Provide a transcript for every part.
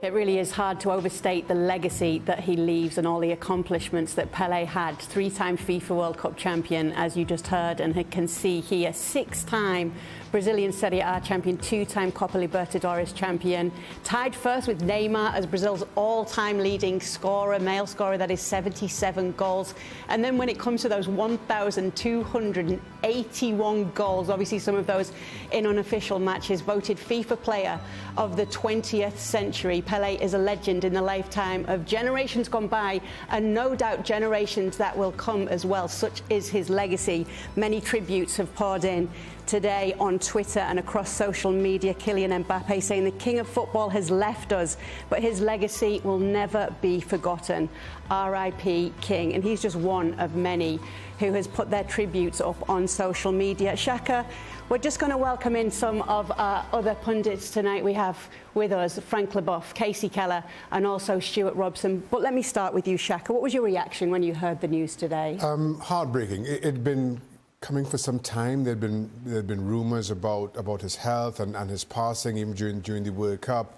It really is hard to overstate the legacy that he leaves and all the accomplishments that Pelé had. Three-time FIFA World Cup champion, as you just heard, and you can see here, six-time Brazilian Serie A champion, two-time Copa Libertadores champion, tied first with Neymar as Brazil's all-time leading scorer, male scorer, that is 77 goals. And then when it comes to those 1,281 goals, obviously some of those in unofficial matches, voted FIFA Player of the 20th century. Pelé is a legend in the lifetime of generations gone by, and no doubt generations that will come as well. Such is his legacy. Many tributes have poured in today on Twitter and across social media. Kylian Mbappe saying the king of football has left us, but his legacy will never be forgotten. R.I.P. King. And he's just one of many who has put their tributes up on social media. Shaka, we're just going to welcome in some of our other pundits tonight. We have with us Frank Leboeuf, Casey Keller, and also Stuart Robson. But let me start with you, Shaka. What was your reaction when you heard the news today? Heartbreaking. It'd been coming for some time. There'd been rumours about his health and his passing even during the World Cup.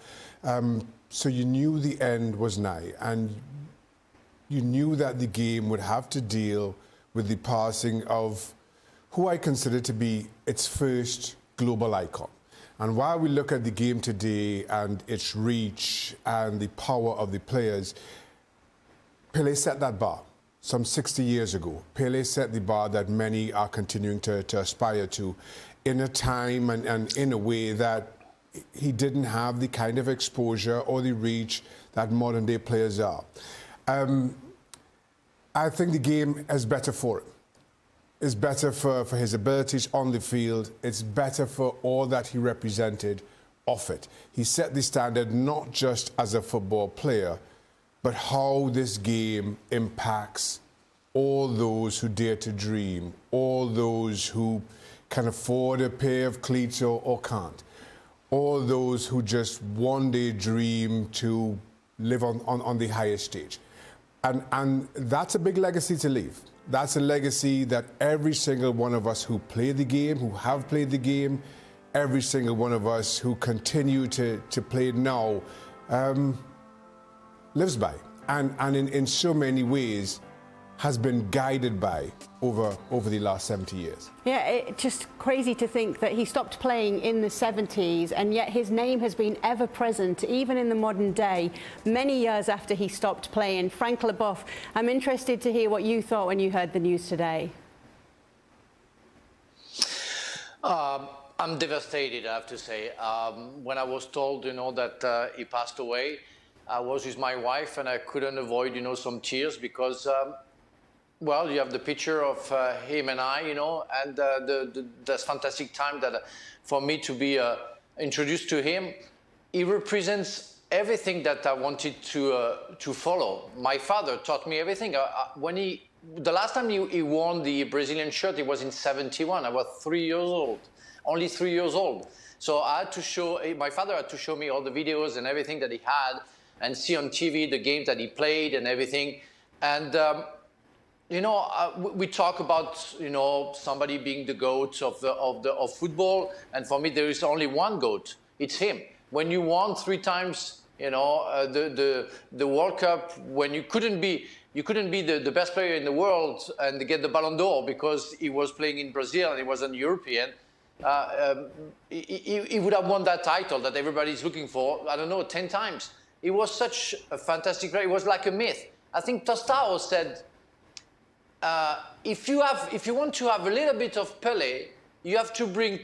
So you knew the end was nigh, and you knew that the game would have to deal with the passing of who I consider to be its first global icon. And while we look at the game today and its reach and the power of the players, Pelé set that bar. Some 60 years ago, Pelé set the bar that many are continuing to aspire to, in a time and in a way that he didn't have the kind of exposure or the reach that modern day players are. I think the game is better for him. It's better for his abilities on the field. It's better for all that he represented off it. He set the standard not just as a football player, but how this game impacts all those who dare to dream, all those who can afford a pair of cleats or can't, all those who just one day dream to live on the highest stage. And that's a big legacy to leave. That's a legacy that every single one of us who play the game, who have played the game, every single one of us who continue to play it now, lives by, and in so many ways has been guided by over the last 70 years. Yeah, it's just crazy to think that he stopped playing in the 70s, and yet his name has been ever present, even in the modern day, many years after he stopped playing. Frank Leboeuf, I'm interested to hear what you thought when you heard the news today. I'm devastated, I have to say. When I was told, that he passed away, I was with my wife, and I couldn't avoid, some tears because, well, you have the picture of him and I, and this fantastic time that for me to be introduced to him. He represents everything that I wanted to follow. My father taught me everything. The last time he won the Brazilian shirt, it was in '71. I was 3 years old, only 3 years old. So I had to show, my father had to show me all the videos and everything that he had, and see on TV the games that he played and everything. And we talk about somebody being the GOAT of football, and for me there is only one GOAT. It's him. When you won 3 times, the World Cup, when you couldn't be the best player in the world and get the Ballon d'Or because he was playing in Brazil and he was a European, he would have won that title that everybody's looking for. I don't know, 10 times. It was such a fantastic player. It was like a myth. I think Tostao said, if you want to have a little bit of Pelé, you have to bring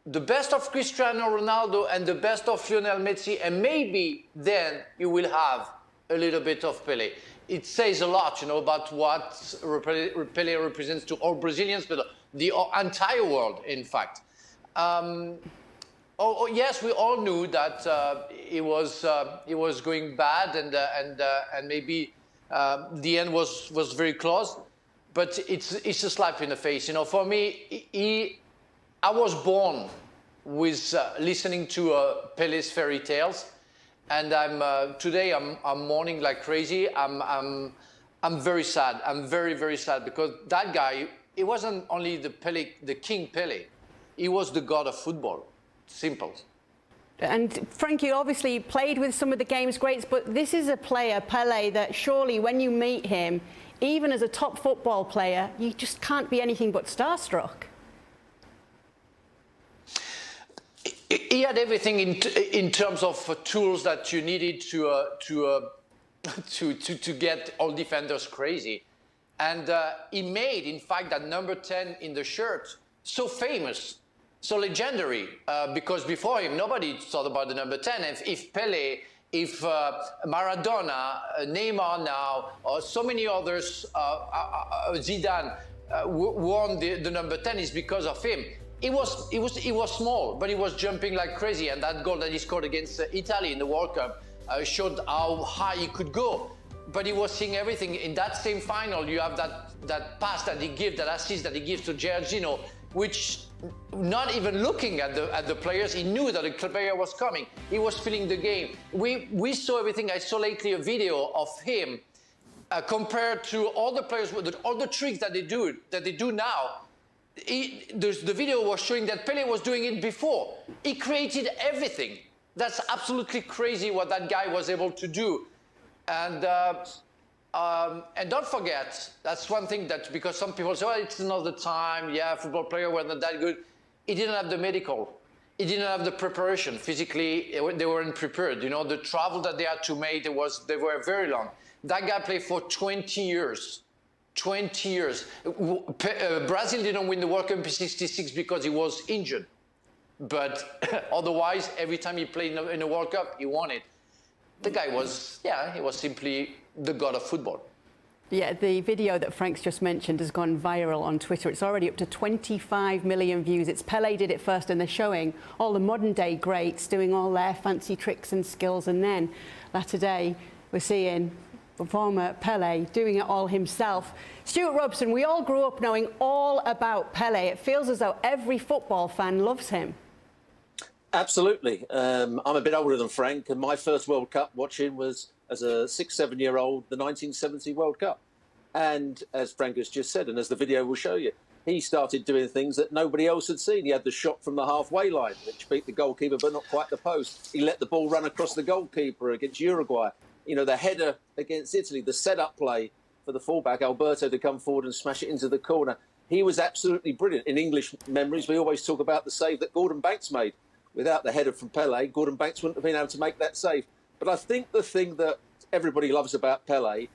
the best of Cristiano Ronaldo and the best of Lionel Messi, and maybe then you will have a little bit of Pelé. It says a lot, about what Pelé represents to all Brazilians, but the entire world, in fact. Yes, we all knew that it was going bad, and maybe the end was very close. But it's a slap in the face. For me, I was born with listening to Pellé's fairy tales, and today I'm mourning like crazy. I'm very sad. I'm very, very sad because that guy, he wasn't only the King Pelé, he was the god of football. Simple. And Frank, you obviously played with some of the game's greats, but this is a player, Pelé, that surely when you meet him, even as a top football player, you just can't be anything but starstruck. He had everything in terms of tools that you needed to get all defenders crazy. And he made, in fact, that number 10 in the shirt so famous, so legendary, because before him, nobody thought about the number 10. If Pelé, if Maradona, Neymar now, or so many others, Zidane, won the number 10, is because of him. He was small, but he was jumping like crazy, and that goal that he scored against Italy in the World Cup showed how high he could go. But he was seeing everything. In that same final, you have that pass that he gives, that assist that he gives to Giorgino, which, not even looking at the players, he knew that the player was coming. He was feeling the game. We saw everything. I saw lately a video of him compared to all the players, all the tricks that they do now. The video was showing that Pelé was doing it before. He created everything. That's absolutely crazy what that guy was able to do. And don't forget, that's one thing that, because some people say, well, it's another time, yeah, football player were not that good. He didn't have the medical. He didn't have the preparation. Physically, they weren't prepared. You know, the travel that they had to make, they were very long. That guy played for 20 years. 20 years. Brazil didn't win the World Cup in '66 because he was injured. But otherwise, every time he played in a World Cup, he won it. The guy was, yeah, he was simply the god of football. Yeah, the video that Frank's just mentioned has gone viral on Twitter. It's already up to 25 million views. It's Pelé did it first, and they're showing all the modern-day greats doing all their fancy tricks and skills. And then, latter day, we're seeing former Pelé doing it all himself. Stuart Robson, we all grew up knowing all about Pelé. It feels as though every football fan loves him. Absolutely. I'm a bit older than Frank, and my first World Cup watching was, as a 6-7-year-old, the 1970 World Cup. And as Frank has just said, and as the video will show you, he started doing things that nobody else had seen. He had the shot from the halfway line, which beat the goalkeeper, but not quite the post. He let the ball run across the goalkeeper against Uruguay. You know, the header against Italy, the set-up play for the fullback, Alberto, to come forward and smash it into the corner. He was absolutely brilliant. In English memories, we always talk about the save that Gordon Banks made. Without the header from Pelé, Gordon Banks wouldn't have been able to make that save. But I think the thing that everybody loves about Pelé,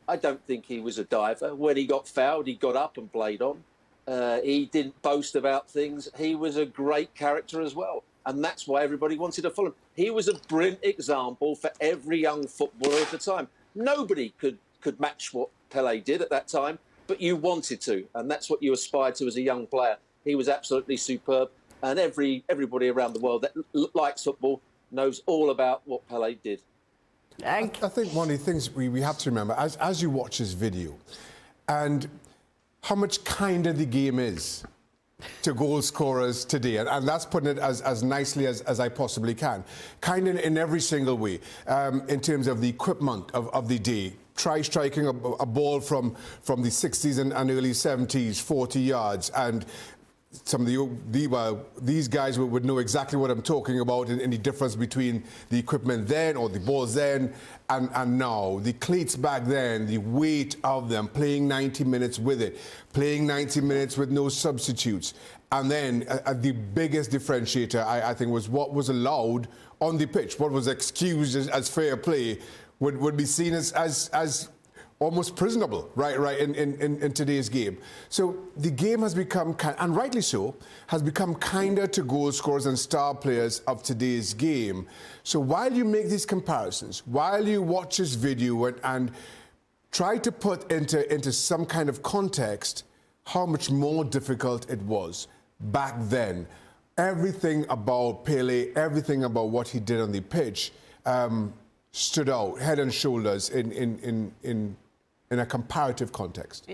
I don't think he was a diver. When he got fouled, he got up and played on. He didn't boast about things. He was a great character as well. And that's why everybody wanted to follow him. He was a brilliant example for every young footballer at the time. Nobody could match what Pelé did at that time, but you wanted to. And that's what you aspired to as a young player. He was absolutely superb. And everybody around the world that likes football knows all about what Pelé did. I think one of the things we have to remember, as you watch this video, and how much kinder the game is to goal scorers today, and that's putting it as nicely as I possibly can. Kind in every single way, in terms of the equipment of the day. Try striking a ball from the 60s and early 70s, 40 yards, and some of these guys would know exactly what I'm talking about in the difference between the equipment then, or the balls then, and now. The cleats back then, the weight of them, playing 90 minutes with it, playing 90 minutes with no substitutes. And then the biggest differentiator, I think, was what was allowed on the pitch, what was excused as fair play would be seen as almost prisonable, right in today's game. So the game has become, and rightly so, has become kinder to goal scorers and star players of today's game. So while you make these comparisons, while you watch this video and try to put into some kind of context how much more difficult it was back then, everything about Pelé, everything about what he did on the pitch stood out head and shoulders in a comparative context.